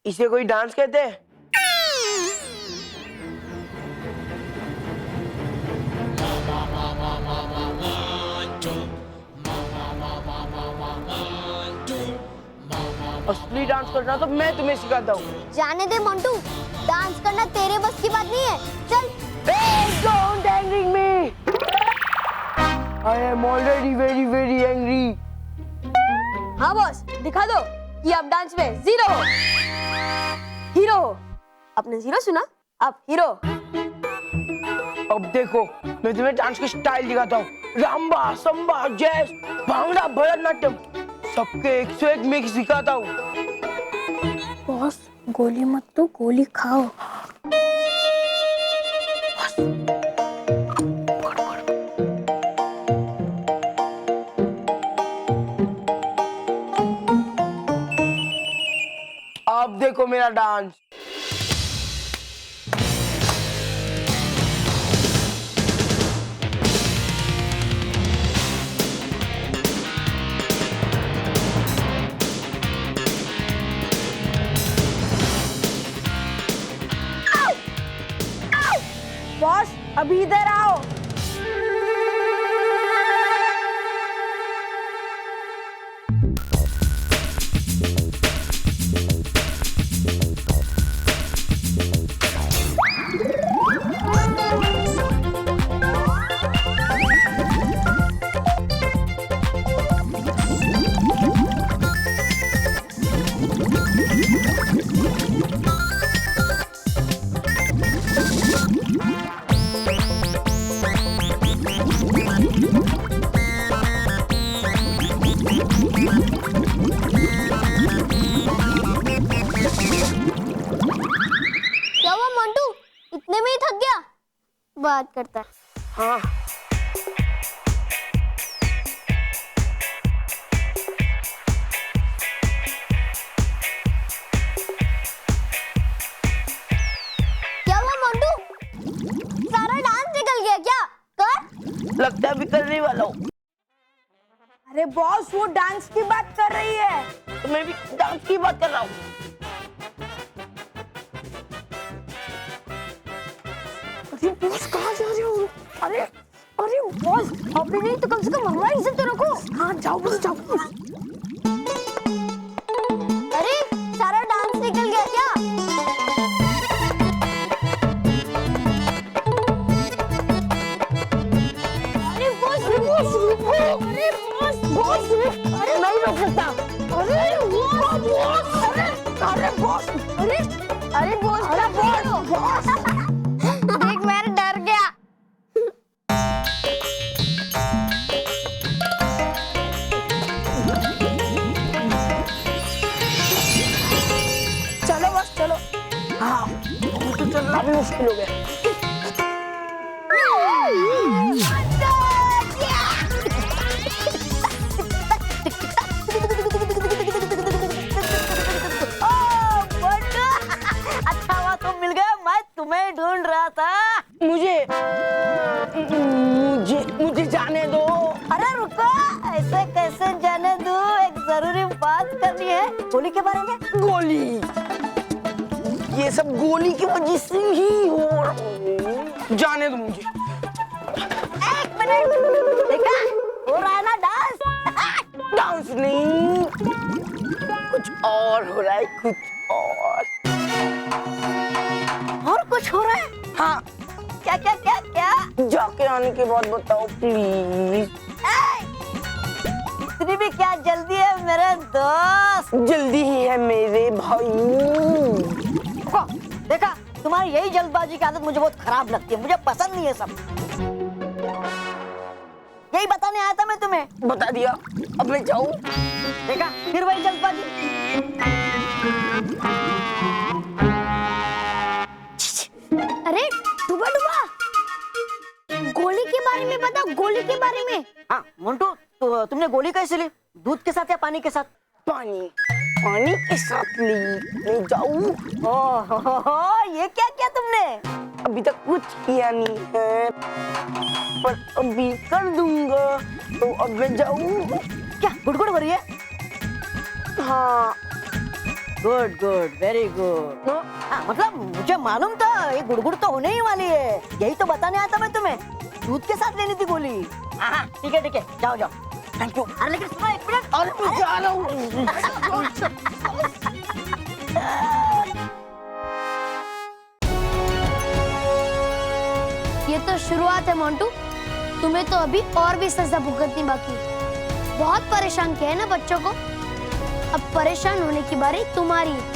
इसे कोई डांस कहते हैं? असली डांस करना तो मैं तुम्हें सिखाता हूँ। जाने दे मंटू, डांस करना तेरे बस की बात नहीं है। चल। Don't angry me. I am already very angry. हाँ बॉस, दिखा दो कि आप डांस में जीरो हो, हीरो हो। आपने जीरो सुना, आप हीरो। अब देखो, मैं तुम्हें डांस की स्टाइल दिखाता हूँ। रंबा, संबा, जैज, भांगड़ा, भरतनाट्यम, सबके 101 मिक्स सिखाता हूँ। बॉस, गोली मत तो गोली खाओ। अब देखो मेरा डांस। बॉस, अभी इधर आओ। क्या हुआ मंटू, इतने में ही थक गया? बात करता है। हाँ, क्या हुआ मंटू, सारा डांस निकल गया क्या? कर। लगता है अभी करने वाला हूँ। अरे बॉस, वो डांस की बात कर रही है। तो मैं भी डांस की बात कर रहा हूँ। अरे बॉस, कहाँ जा रहे हो? अरे अरे बॉस, अभी नहीं तो कम से कम हमारी इज्जत तो रखो। हाँ, जाओ बस, जाओ। अरे सारा डांस निकल गया क्या? अरे बॉस, रुको। अरे बॉस, अरे नहीं रोक सकता। अरे बॉस, अरे बॉस, अरे बॉस, देख मैं डर गया। चलो बस, चलो। हाँ, तो चलना भी मुश्किल हो गया। अच्छा हुआ तुम मिल गए, मैं तुम्हें ढूंढ रहा था। मुझे जाने दो। अरे रुको, ऐसे कैसे जाने दूं? एक जरूरी बात करनी है। गोली के बारे में। गोली, ये सब गोली की वजह से ही हो रहा है। जाने दो मुझे। एक मिनट, देखा हो रहा है ना डांस? डांस नहीं, कुछ और हो रहा है, कुछ और कुछ हो रहा है? हाँ, क्या क्या क्या क्या? जाके आने के बाद बताओ प्लीज। इतनी भी क्या जल्दी है मेरे दोस्त? जल्दी ही है मेरे भाई। देखा, तुम्हारी यही जल्दबाजी की आदत मुझे बहुत खराब लगती है, मुझे पसंद नहीं है सब। यही बताने आया था मैं तुम्हें। बता दिया, अब मैं जाऊँ? देखा, फिर वही जल्दबाजी। अरे डूबा डूबा, गोली के बारे में बता, गोली के बारे में। हाँ मोन्टू, तो तुमने गोली कैसे ली? दूध के साथ या पानी के साथ? पानी के साथ ली। मैं जाऊँ? ओह, ये क्या किया तुमने? अभी तक कुछ किया नहीं है, पर अभी कर दूंगा। तो अब मैं जाऊँ? क्या गुड़गुड़ हो रही है? हाँ, गुड गुड वेरी गुड। मतलब मुझे मालूम था ये गुड़गुड़ तो होने ही वाली है, यही तो बताने आया था मैं तुम्हें। दूध के साथ लेनी थी गोली। हाँ ठीक है जाओ जाओ। Thank you. अरे लेकिन सुनो एक मिनट। अरे मैं जा रहा हूँ। ये तो शुरुआत है मोंटू, तुम्हें तो अभी और भी सजा भुगतनी बाकी है। बहुत परेशान किया है ना बच्चों को, अब परेशान होने की बारी तुम्हारी है।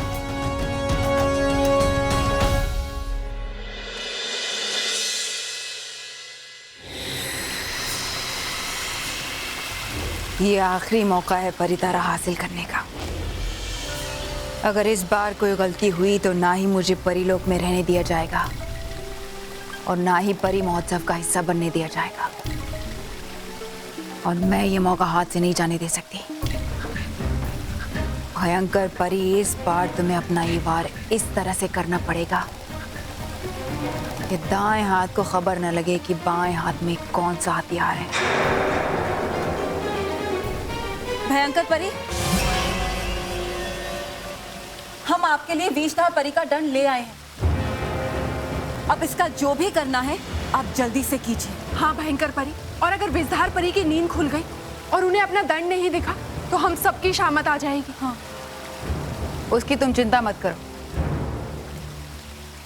ये आखिरी मौका है परितारा हासिल करने का। अगर इस बार कोई गलती हुई तो ना ही मुझे परीलोक में रहने दिया जाएगा और ना ही परी महोत्सव का हिस्सा बनने दिया जाएगा, और मैं ये मौका हाथ से नहीं जाने दे सकती। भयंकर परी, इस बार तुम्हें अपना ये वार इस तरह से करना पड़ेगा कि दाएं हाथ को खबर न लगे कि बाएं हाथ में कौन सा हथियार है। भयंकर परी, हम आपके लिए विषधार परी का दंड ले आए हैं। अब इसका जो भी करना है आप जल्दी से कीजिए। हाँ भयंकर परी, और अगर विषधार परी की नींद खुल गई और उन्हें अपना दंड नहीं दिखा तो हम सबकी शामत आ जाएगी। हाँ, उसकी तुम चिंता मत करो,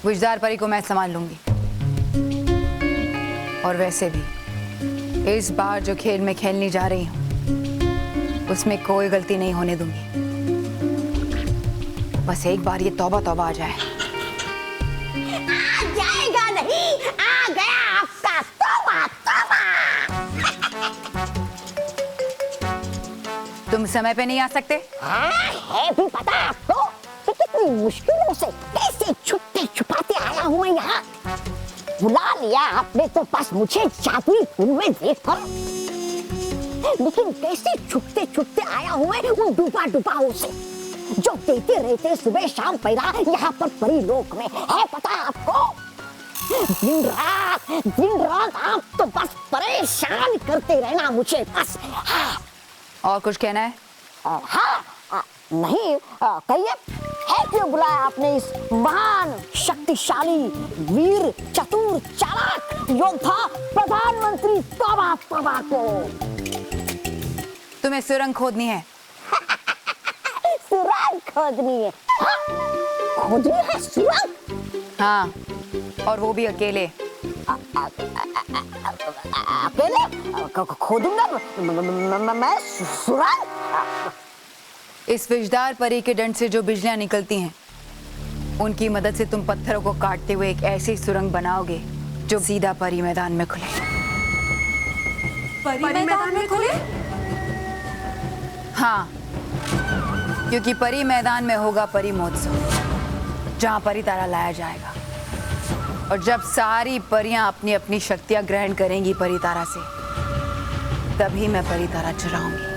विषधार परी को मैं संभाल लूंगी। और वैसे भी इस बार जो खेल मैं खेलने जा रही हूँ उसमें कोई गलती नहीं होने दूंगी। बस एक बार ये तौबा तौबा आ जाए। आ जाएगा नहीं, आ गया आपका तौबा तौबा। तुम समय पे नहीं आ सकते? है भी पता आपको कि कितनी मुश्किलों से कैसे छुपते छुपाते आया हूँ मैं यहाँ। बुला लिया आपने तो बस मुझे जादुई धुन में देखकर, लेकिन कैसे छुपते छुपते आया हूँ मैं उन डूबा डुबाओं से जो देते रहते सुबह शाम पैरा यहाँ पर परीलोक में। है पता आपको, दिन रात आप तो बस परेशान करते रहना मुझे बस। हाँ। और कुछ कहना है? नहीं, कहिए, है क्यों बुलाया आपने इस महान शक्तिशाली वीर चतुर चालाक योद्धा प्रधानमंत्री तौबा तौबा को? तुम्हें सुरंग खोदनी है। सुरंग खोदनी है? खोदनी है सुरंग? हाँ, और वो भी अकेले। अकेले खोदूंगा मैं सुरंग? इस विषधार परी के दंड से जो बिजलियां निकलती हैं उनकी मदद से तुम पत्थरों को काटते हुए एक ऐसी सुरंग बनाओगे जो सीधा परी मैदान में खुले। परी मैदान में खुले? हाँ, क्योंकि परी मैदान में होगा परी महोत्सव जहाँ परितारा लाया जाएगा, और जब सारी परियां अपनी अपनी शक्तियां ग्रहण करेंगी परितारा से, तभी मैं परितारा चुराऊंगी।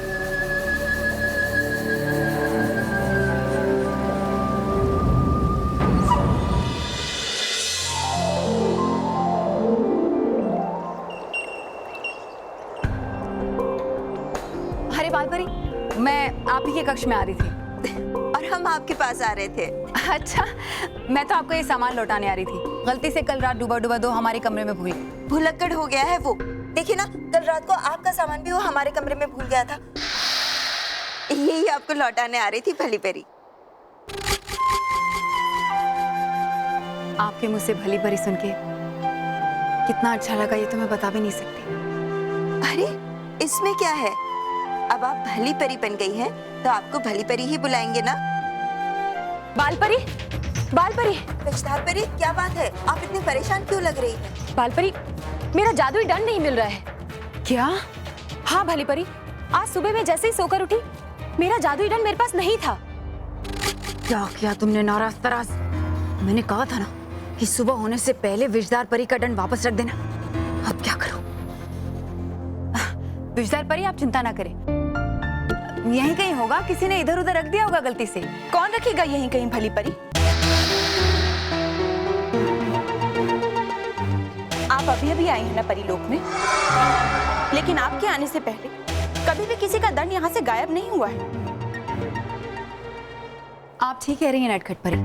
अरे बालपरी, मैं आप ही के कक्ष में आ रही थी। और हम आपके पास आ रहे थे। अच्छा, मैं तो आपको ये सामान लौटाने आ रही थी। गलती से कल रात डूबा डूबा दो हमारे कमरे में भूल गई। भुलक्कड़ हो गया है वो। देखिए ना, कल रात को आपका सामान भी वो हमारे कमरे में भूल गया था। यही आपको लौटाने आ रही थी भली परी। आपके मुंह से भली परी सुन के कितना अच्छा लगा ये तो मैं बता भी नहीं सकती। अरे इसमें क्या है, अब आप भली परी बन गई हैं तो आपको भली परी ही बुलाएंगे ना। बालपरी, बालपरी, विषधार परी, क्या बात है? आप इतनी परेशान क्यों लग रही हैं? बालपरी, मेरा जादुई दंड नहीं मिल रहा है। क्या? हाँ भली परी, आज सुबह मैं जैसे ही सोकर उठी मेरा जादुई दंड मेरे पास नहीं था। क्या किया तुमने नाराज तराज? मैंने कहा था ना कि सुबह होने से पहले विषधार परी का दंड वापस रख देना। अब क्या करूं? विषधार परी, आप चिंता ना करें, यहीं कहीं होगा, किसी ने इधर उधर रख दिया होगा गलती से। कौन रखेगा यहीं कहीं भली परी? आप अभी अभी आई हैं ना परीलोक में, लेकिन आपके आने से पहले कभी भी किसी का दंड यहाँ से गायब नहीं हुआ है। आप ठीक कह रही हैं नटखट परी।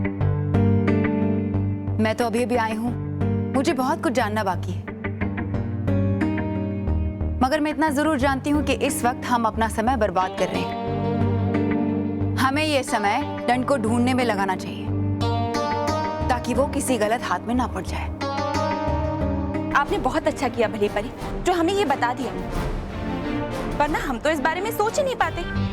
मैं तो अभी अभी आई हूं, मुझे बहुत कुछ जानना बाकी है। मगर मैं इतना जरूर जानती हूं कि इस वक्त हम अपना समय बर्बाद कर रहे हैं। हमें यह समय दंड को ढूंढने में लगाना चाहिए ताकि वो किसी गलत हाथ में ना पड़ जाए। आपने बहुत अच्छा किया भली परी जो हमें ये बता दिया, वरना हम तो इस बारे में सोच ही नहीं पाते।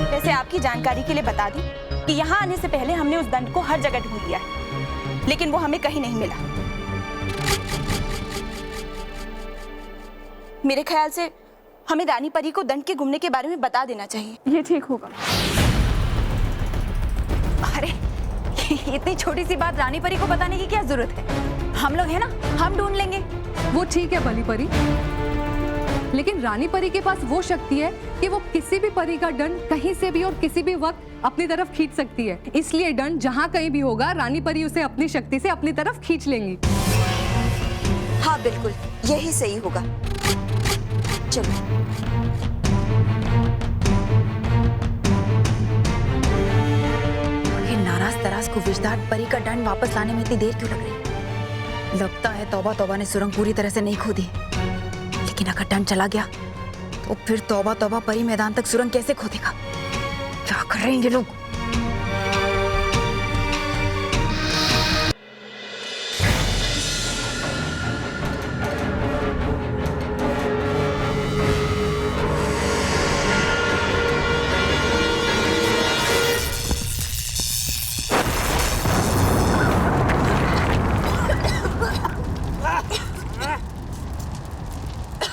वैसे आपकी जानकारी के लिए बता दी कि यहाँ आने से पहले हमने उस दंड को हर जगह ढूंढ लिया है, लेकिन वो हमें कहीं नहीं मिला। मेरे ख्याल से हमें रानी परी को दंड के गुमने के बारे में बता देना चाहिए। ये ठीक होगा। अरे इतनी छोटी सी बात रानी परी को बताने की क्या जरूरत है? हम लोग हैं ना, हम ढूंढ लेंगे। वो ठीक है भली परी, लेकिन रानी परी के पास वो शक्ति है कि वो किसी भी परी का दंड कहीं से भी और किसी भी वक्त अपनी तरफ खींच सकती है। इसलिए दंड जहाँ कहीं भी होगा, रानी परी उसे अपनी शक्ति से अपनी तरफ खींच लेंगी। हाँ बिल्कुल, यही सही होगा। चलो। ये नाराज तराज को विजदार परी का दंड वापस लाने में इतनी देर क्यों लग रही? लगता है तौबा तौबा ने सुरंग पूरी तरह से नहीं खोदी, लेकिन अगर दंड चला गया तो फिर तौबा तौबा परी मैदान तक सुरंग कैसे खोदेगा? क्या कर रहे हैं ये लोग?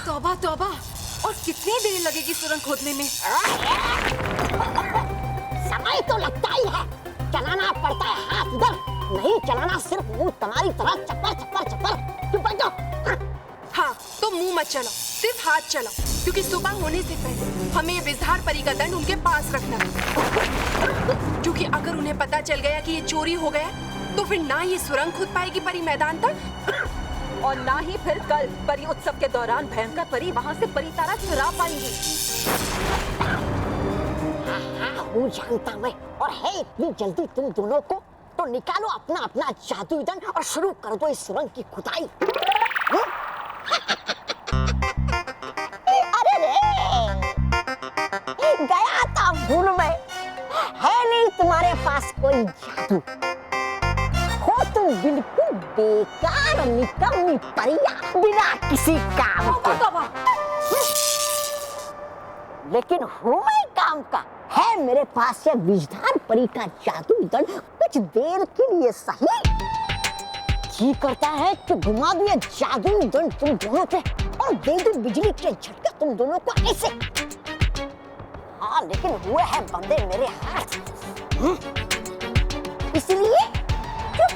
तौबा तौबा, और कितनी देर लगेगी सुरंग खोदने में? समय तो लगता ही है, चलाना पड़ता है हाथ इधर, नहीं चलाना सिर्फ मुंह तुम्हारी तरह चप्पर चप्पर चप्पर। चुप बैठो। हाँ, तो मुंह मत चलाओ, सिर्फ हाथ चलाओ, क्योंकि सुबह होने से पहले हमें ये विजहार परी का दंड उनके पास रखना है। क्योंकि अगर उन्हें पता चल गया कि ये चोरी हो गया, तो फिर ना ये सुरंग खोद पाएगी परी मैदान तक, और ना ही फिर कल परी उत्सव के दौरान भयंकर परी वहाँ से परी तारा चुरा पाएंगी। हाँ, वो जानता मैं, और है इतनी जल्दी तुम दोनों को, तो निकालो अपना अपना जादुई दंड और शुरू कर दो इस सुरंग की खुदाई। अरे रे, गया था भूल में, है नहीं तुम्हारे पास कोई जादू, हो तुम बिल्कुल बेकार निकम्मी परिया बिना किसी काम के। लेकिन हूँ मैं काम का, है मेरे पास ये विजधार परी का जादू दंड, कुछ देर के लिए सही जी करता है कि घुमा दिए जादू दंड तुम दोनों पे और दे दूं बिजली के झटके तुम दोनों को ऐसे। हाँ, लेकिन हुए हैं बंदे मेरे हाथ, इसलिए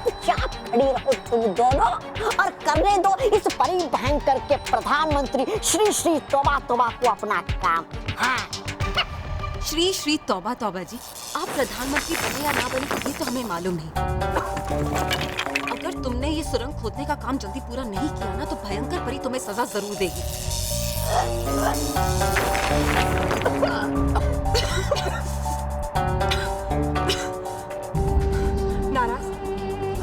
चुपचाप खड़ी रहो तुम दोनों और करने दो इस परी भयंकर के प्रधानमंत्री श्री श्री तौबा तौबा को अपना काम। हाँ, श्री श्री तौबा तौबा जी, आप प्रधानमंत्री बने या ना बने ये तो हमें मालूम नहीं। अगर तुमने ये सुरंग खोदने का काम जल्दी पूरा नहीं किया ना, तो भयंकर परी तुम्हें सजा जरूर देगी। नाराज,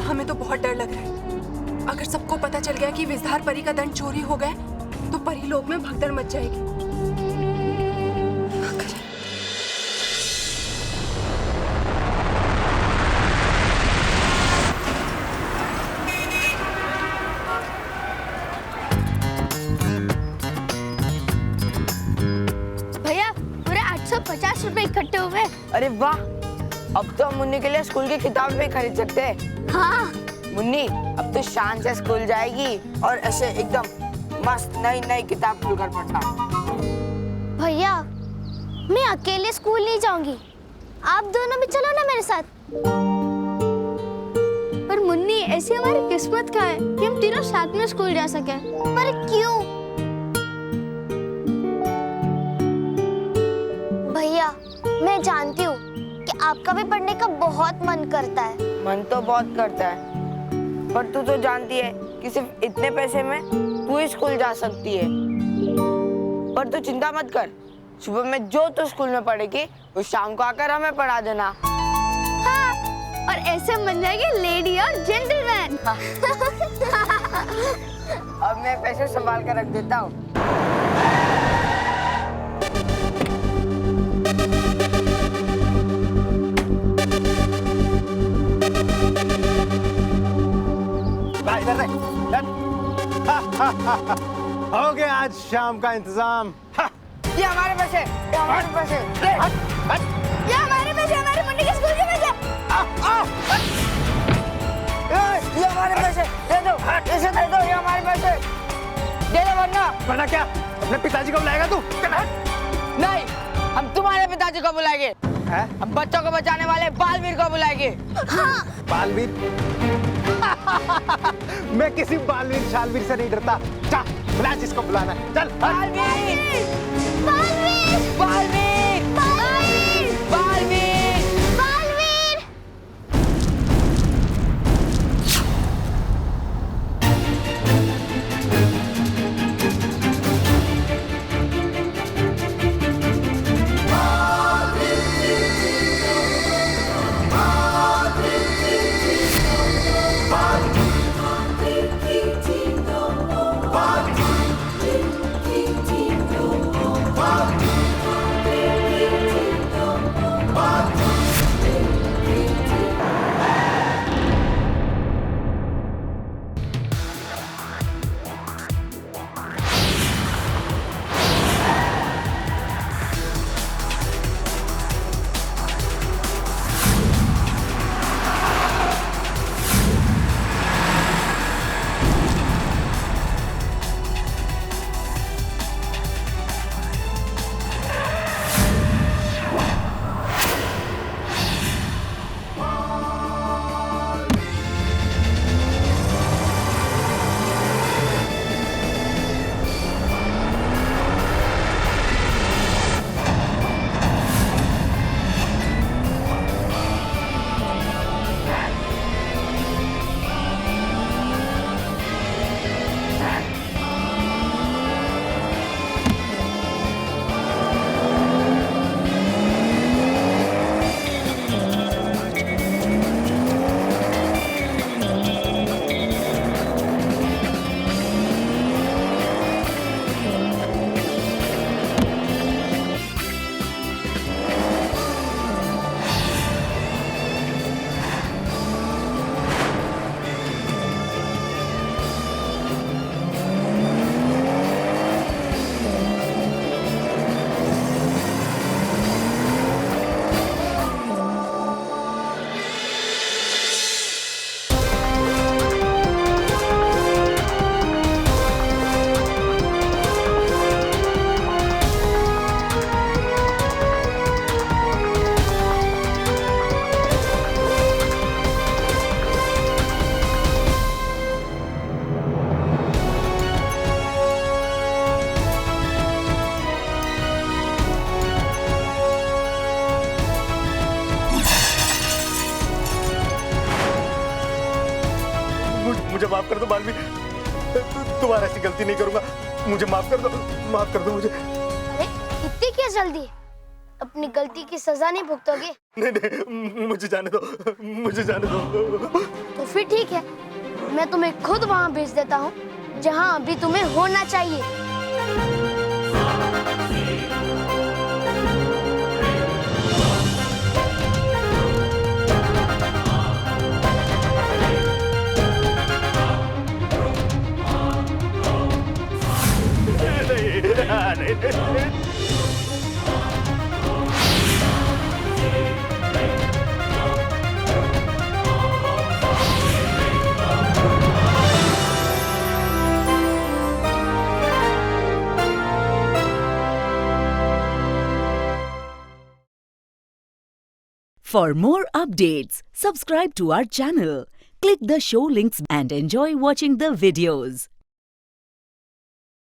हमें तो बहुत डर लग रहा है। अगर सबको पता चल गया कि विजहार परी का दंड चोरी हो गया, तो परी लोक में भगदड़ मच जाएगी। भैया पूरे 850 रुपए इकट्ठे हुए। अरे वाह, अब तो हम मुन्नी के लिए स्कूल की किताब भी खरीद सकते हैं। हाँ, मुन्नी अब तो शान से स्कूल जाएगी और ऐसे एकदम मस्त नई नई किताब खुलकर पढ़ना। भैया मैं अकेले स्कूल नहीं जाऊंगी, आप दोनों भी चलो ना मेरे साथ। पर मुन्नी, ऐसी हमारी किस्मत का है कि हम तीनों साथ में स्कूल जा सके। पर क्यों? भैया मैं जानती हूँ कि आपका भी पढ़ने का बहुत मन करता है। मन तो बहुत करता है, पर तू तो जानती है कि सिर्फ इतने पैसे में तू ही स्कूल जा सकती है। पर तू चिंता मत कर, सुबह में जो तो स्कूल में पढ़ेगी वो शाम को आकर हमें पढ़ा देना। हाँ, और ऐसे बन जाएंगे लेडी और जेंटलमैन। अब मैं पैसे संभाल कर रख देता हूँ। हो गया आज शाम का इंतजाम। ये हमारे पैसे, ये हमारे पैसे। ये हमारे पैसे, हमारे मुन्नी के स्कूल के पैसे। ये हमारे पैसे दे दो, इसे दे दो, ये हमारे पैसे दे दो वरना क्या अपने पिताजी को बुलाएगा तू? नहीं, हम तुम्हारे पिताजी को बुलाएंगे। हम बच्चों को बचाने वाले बालवीर को बुलाएंगे। हाँ। बालवीर? मैं किसी बालवीर शालवीर से नहीं डरता। जा बुला जिसको बुलाना है, चल। बालवीर, बालवीर, बालवीर, बालवीर, बालवीर, बालवीर। मुझे माफ कर दो बालवीर, दोबारा ऐसी गलती नहीं करूंगा। मुझे माफ कर दो मुझे। अरे इतनी क्या जल्दी? अपनी गलती की सजा नहीं भुगतोगे? नहीं, मुझे जाने दो। तो फिर ठीक है, मैं तुम्हें खुद वहाँ भेज देता हूँ जहाँ अभी तुम्हें होना चाहिए। For more updates, subscribe to our channel, click the show links and enjoy watching the videos.